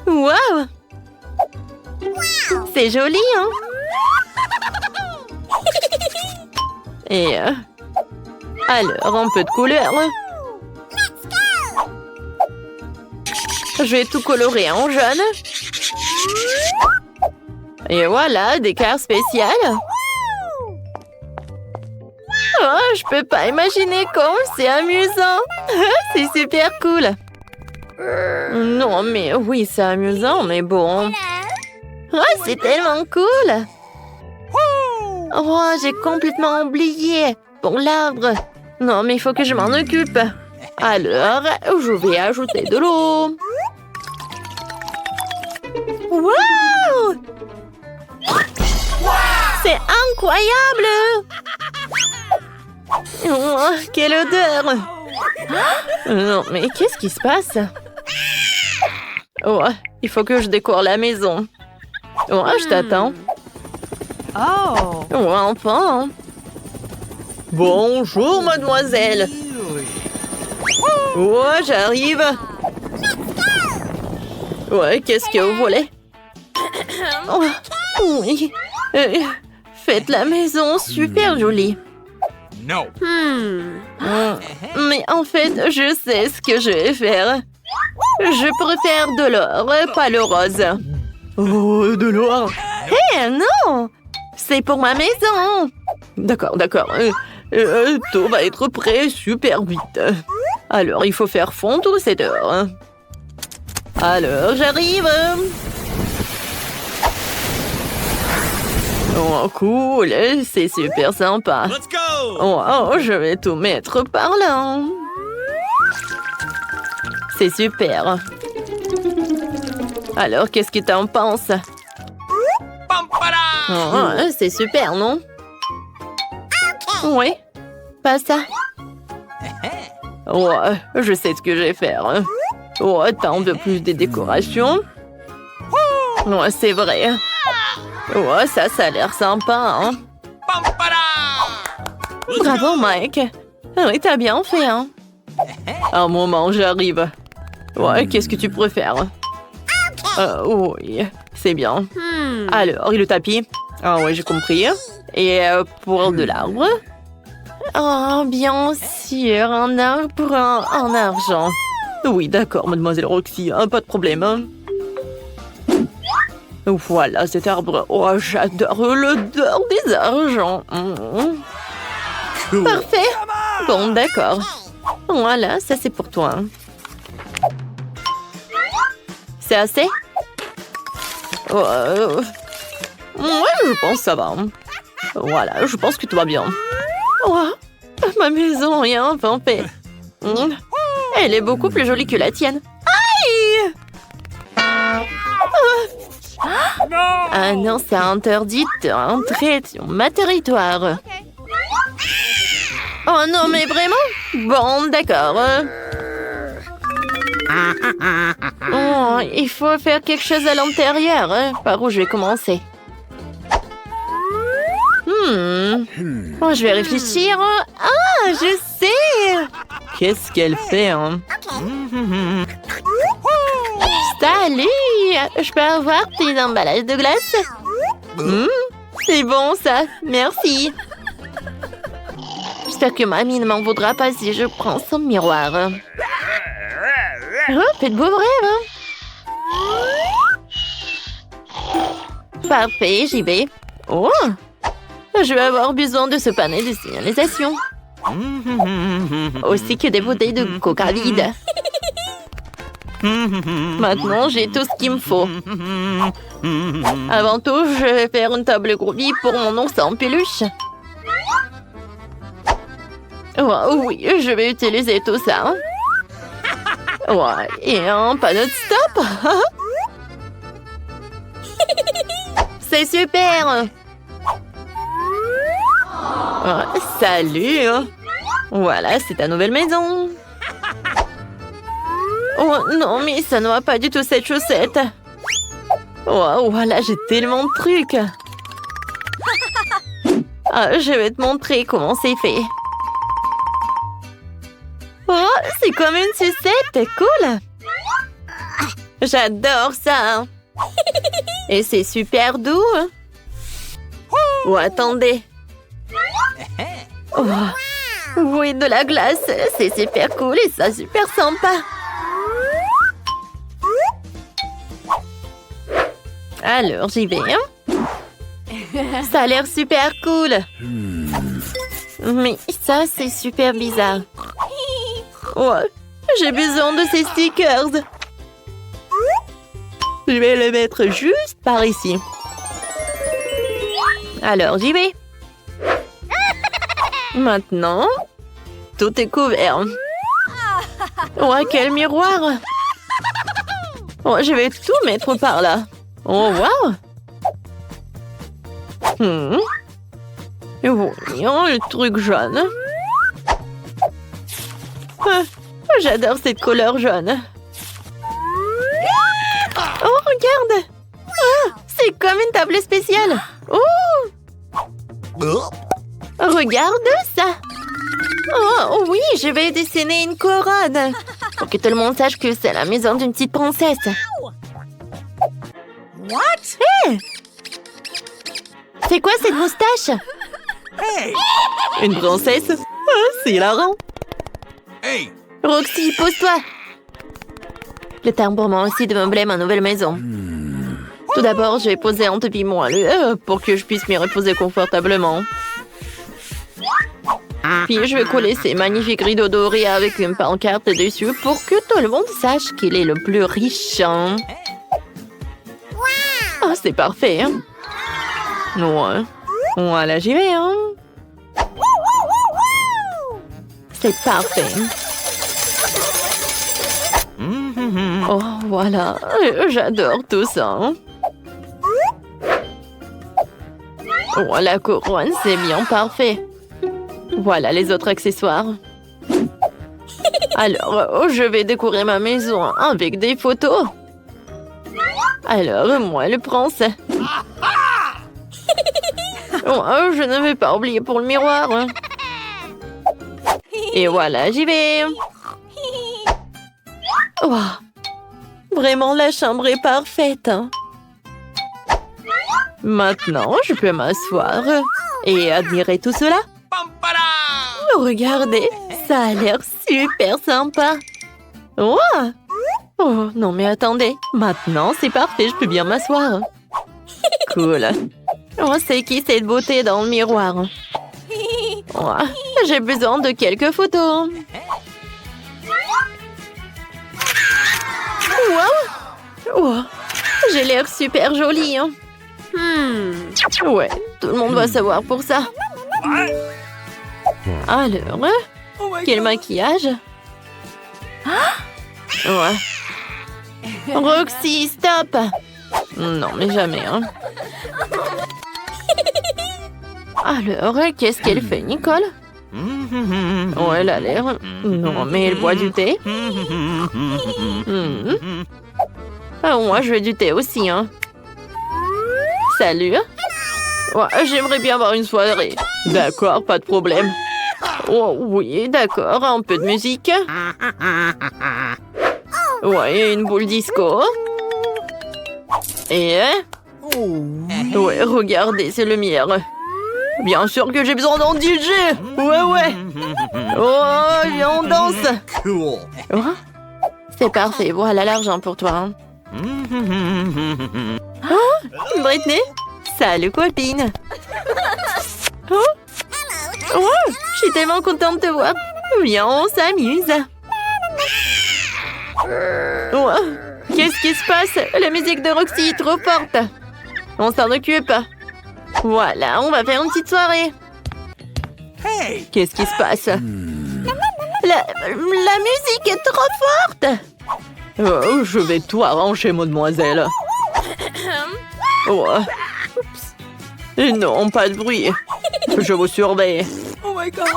Speaker 1: Waouh! C'est joli, hein? Et alors, un peu de couleur. Je vais tout colorer en jaune. Et voilà, des cartes spéciales. Oh, je peux pas imaginer comme c'est amusant. C'est super cool. Non, mais oui, c'est amusant, mais bon. Oh, c'est tellement cool. Oh, j'ai complètement oublié. Pour l'arbre. Non, mais il faut que je m'en occupe. Alors, je vais ajouter de l'eau. Wow! C'est incroyable! Oh, quelle odeur! Non, mais qu'est-ce qui se passe? Oh, il faut que je décore la maison. Oh, je t'attends. Oh, enfin. Bonjour, mademoiselle. Oh, j'arrive. Ouais, qu'est-ce que vous voulez? Oh, oui. Faites la maison super jolie.
Speaker 2: No.
Speaker 1: Mais en fait, je sais ce que je vais faire. Je préfère de l'or, pas le rose. Oh, de l'or? Hé, non! C'est pour ma maison. D'accord, d'accord. Tout va être prêt super vite. Alors, il faut faire fondre cette or. Alors, j'arrive. Oh, cool. C'est super sympa.
Speaker 2: Let's go.
Speaker 1: Oh, je vais tout mettre par là. C'est super. Alors, qu'est-ce que t'en penses? Oh, c'est super, non? Oui, pas ça. Ouais, je sais ce que je vais faire. Ouais, t'en veux plus des décorations? Ouais, c'est vrai. Ouais, ça a l'air sympa, hein? Bravo, Mike. Oui, t'as bien fait, hein? Un moment, j'arrive. Ouais, qu'est-ce que tu préfères? Oui, c'est bien. Alors, et le tapis? Ah ouais, j'ai compris. Et pour de l'arbre? Oh, bien sûr, un arbre en argent. Oui, d'accord, mademoiselle Roxy, pas de problème. Hein. Voilà cet arbre. Oh, j'adore l'odeur des argents. Parfait. Bon, d'accord. Voilà, ça c'est pour toi. C'est assez? Ouais, je pense que ça va. Voilà, je pense que tout va bien. Oh, ma maison est enfin faite. Elle est beaucoup plus jolie que la tienne. Aïe! Ah non, c'est interdit d'entrer sur ma territoire. Oh non, mais vraiment? Bon, d'accord. Oh, il faut faire quelque chose à l'intérieur. Par où je vais commencer? Oh, je vais réfléchir. Ah, je sais! Qu'est-ce qu'elle fait, hein? Salut! Je peux avoir tes emballages de glace? C'est bon, ça. Merci. J'espère que mamie ne m'en voudra pas si je prends son miroir. Oh, faites beaux rêves, hein? Parfait, j'y vais. Oh! Je vais avoir besoin de ce panneau de signalisation. Aussi que des bouteilles de coca vides. Maintenant, j'ai tout ce qu'il me faut. Avant tout, je vais faire une table groovy pour mon ours en peluche. Oh, oui, je vais utiliser tout ça. Ouais, et un panneau de stop. C'est super. Oh, salut. Voilà, c'est ta nouvelle maison. Oh non, mais ça ne va pas du tout cette chaussette. Oh, voilà, j'ai tellement de trucs. Ah, je vais te montrer comment c'est fait. Oh, c'est comme une sucette, cool. J'adore ça. Et c'est super doux. Oh, attendez. Oh, oui, de la glace, c'est super cool et ça super sympa. Alors, j'y vais. Hein? Ça a l'air super cool. Mais ça, c'est super bizarre. Ouais, j'ai besoin de ces stickers. Je vais les mettre juste par ici. Alors, j'y vais. Maintenant, tout est couvert. Ouais, quel miroir. Oh, je vais tout mettre par là. Oh, wow. Voyons le truc jaune. J'adore cette couleur jaune. Oh, regarde. C'est comme une table spéciale. Oh, regarde ça. Oh, oui, je vais dessiner une couronne. Pour que tout le monde sache que c'est la maison d'une petite princesse. What? Hey! C'est quoi cette moustache? Hey! Une princesse? C'est hilarant. Hey! Roxy, pose-toi. Le temps pour moi aussi de meubler ma nouvelle maison. Tout d'abord, je vais poser un tapis moelleux pour que je puisse m'y reposer confortablement. Puis je vais coller ces magnifiques rideaux dorés avec une pancarte dessus pour que tout le monde sache qu'il est le plus riche. Oh, c'est parfait. Hein? Ouais. Voilà, j'y vais. Hein? C'est parfait. Oh, voilà. J'adore tout ça. Oh, la couronne, c'est bien parfait. Voilà les autres accessoires. Alors, je vais décorer ma maison avec des photos. Alors, moi, le prince. Oh, je ne vais pas oublier pour le miroir. Et voilà, j'y vais. Oh, vraiment, la chambre est parfaite. Maintenant, je peux m'asseoir et admirer tout cela. Regardez, ça a l'air super sympa. Oh, oh non, mais attendez. Maintenant, c'est parfait, je peux bien m'asseoir. Cool. Oh, c'est qui cette beauté dans le miroir? Oh, j'ai besoin de quelques photos. Wow. Oh, j'ai l'air super jolie. Ouais, tout le monde va savoir pour ça. Alors, quel maquillage? Ouais. Roxy, stop! Non, mais jamais, hein. Alors, qu'est-ce qu'elle fait, Nicole? Oh, elle a l'air... Non, mais elle boit du thé. Ah, moi, je veux du thé aussi, hein. Salut. Ouais, j'aimerais bien avoir une soirée. D'accord, pas de problème. Oh, oui, d'accord, un peu de musique. Ouais, une boule disco. Et... Ouais, regardez, c'est le mien. Bien sûr que j'ai besoin d'un DJ. Ouais. Oh, viens, on danse. Oh, c'est parfait, voilà l'argent pour toi. Hein. Oh, Britney. Salut, copine. Oh, je suis tellement contente de te voir. Viens, on s'amuse. Oh, qu'est-ce qui se passe? La musique de Roxy est trop forte. On s'en occupe. Voilà, on va faire une petite soirée. Qu'est-ce qui se passe? La musique est trop forte. Oh, je vais tout arranger, mademoiselle. Oh. Non, pas de bruit. Je vous surveille. Oh my God.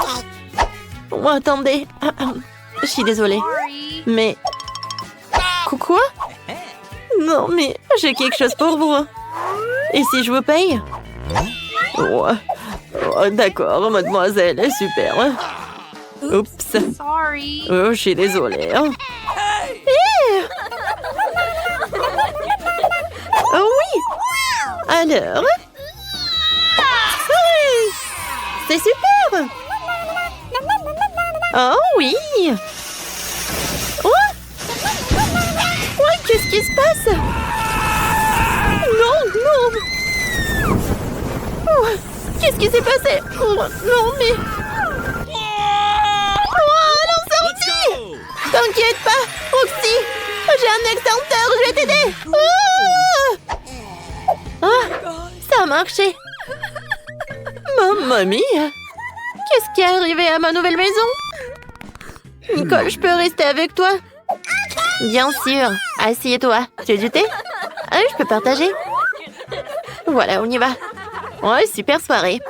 Speaker 1: Oh, attendez. Je suis désolée. Mais... Quoi? Non, mais j'ai quelque chose pour vous. Et si je vous paye? Oh, d'accord, mademoiselle. Super. Oups. Oh, je suis désolée. Oh oui. Alors? C'est super! Oh oui! Oh! Ouais, qu'est-ce qui se passe? Non! Oh, qu'est-ce qui s'est passé? Oh, non, mais... Oh, elle est sortie! T'inquiète pas, Roxy! J'ai un extincteur, je vais t'aider! Oh, ça a marché! Mamma mia! Qu'est-ce qui est arrivé à ma nouvelle maison? Nicole, je peux rester avec toi? Bien sûr. Assieds-toi. Tu veux du thé? Ah, je peux partager. Voilà, on y va. Ouais, super soirée.